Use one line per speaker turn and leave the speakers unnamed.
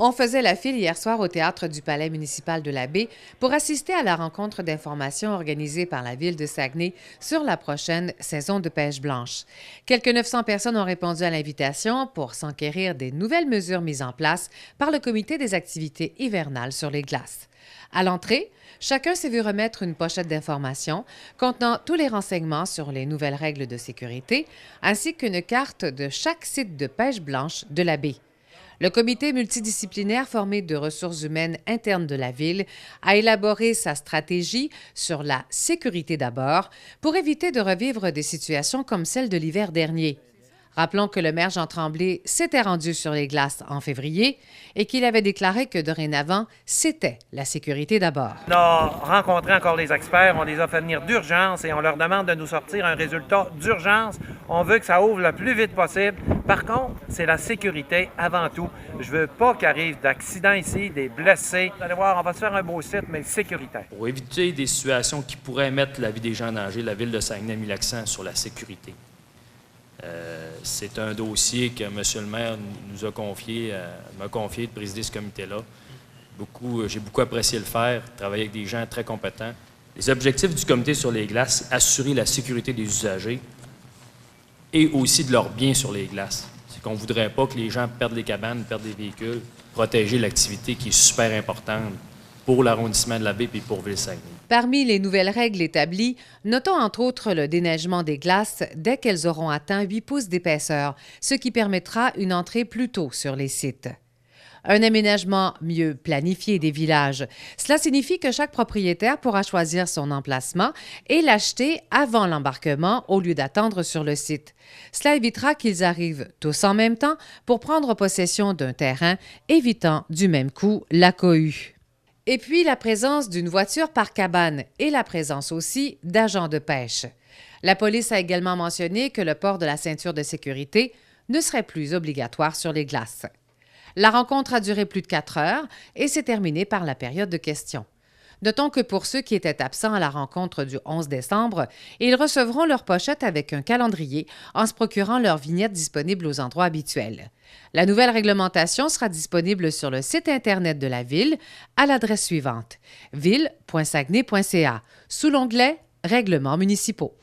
On faisait la file hier soir au théâtre du Palais municipal de la Baie pour assister à la rencontre d'information organisée par la ville de Saguenay sur la prochaine saison de pêche blanche. Quelques 900 personnes ont répondu à l'invitation pour s'enquérir des nouvelles mesures mises en place par le Comité des activités hivernales sur les glaces. À l'entrée, chacun s'est vu remettre une pochette d'informations contenant tous les renseignements sur les nouvelles règles de sécurité, ainsi qu'une carte de chaque site de pêche blanche de la baie. Le comité multidisciplinaire formé de ressources humaines internes de la ville a élaboré sa stratégie sur la sécurité d'abord pour éviter de revivre des situations comme celle de l'hiver dernier. Rappelons que le maire Jean Tremblay s'était rendu sur les glaces en février et qu'il avait déclaré que dorénavant, c'était la sécurité d'abord.
On a rencontré encore les experts, on les a fait venir d'urgence et on leur demande de nous sortir un résultat d'urgence. On veut que ça ouvre le plus vite possible. Par contre, c'est la sécurité avant tout. Je veux pas qu'il arrive d'accidents ici, des blessés. Vous allez voir, on va se faire un beau site, mais sécuritaire.
Pour éviter des situations qui pourraient mettre la vie des gens en danger, la ville de Saguenay a mis l'accent sur la sécurité. C'est un dossier que M. le maire m'a confié de présider ce comité-là. J'ai beaucoup apprécié le faire, travailler avec des gens très compétents. Les objectifs du comité sur les glaces, assurer la sécurité des usagers et aussi de leurs biens sur les glaces. C'est qu'on ne voudrait pas que les gens perdent les cabanes, perdent des véhicules, protéger l'activité qui est super importante pour l'arrondissement de la Baie et pour Ville-Saguenay.
Parmi les nouvelles règles établies, notons entre autres le déneigement des glaces dès qu'elles auront atteint 8 pouces d'épaisseur, ce qui permettra une entrée plus tôt sur les sites. Un aménagement mieux planifié des villages. Cela signifie que chaque propriétaire pourra choisir son emplacement et l'acheter avant l'embarquement au lieu d'attendre sur le site. Cela évitera qu'ils arrivent tous en même temps pour prendre possession d'un terrain, évitant du même coup la cohue. Et puis la présence d'une voiture par cabane et la présence aussi d'agents de pêche. La police a également mentionné que le port de la ceinture de sécurité ne serait plus obligatoire sur les glaces. La rencontre a duré plus de 4 heures et s'est terminée par la période de questions. Notons que pour ceux qui étaient absents à la rencontre du 11 décembre, ils recevront leur pochette avec un calendrier en se procurant leur vignette disponible aux endroits habituels. La nouvelle réglementation sera disponible sur le site Internet de la Ville à l'adresse suivante: ville.saguenay.ca, sous l'onglet « Règlements municipaux ».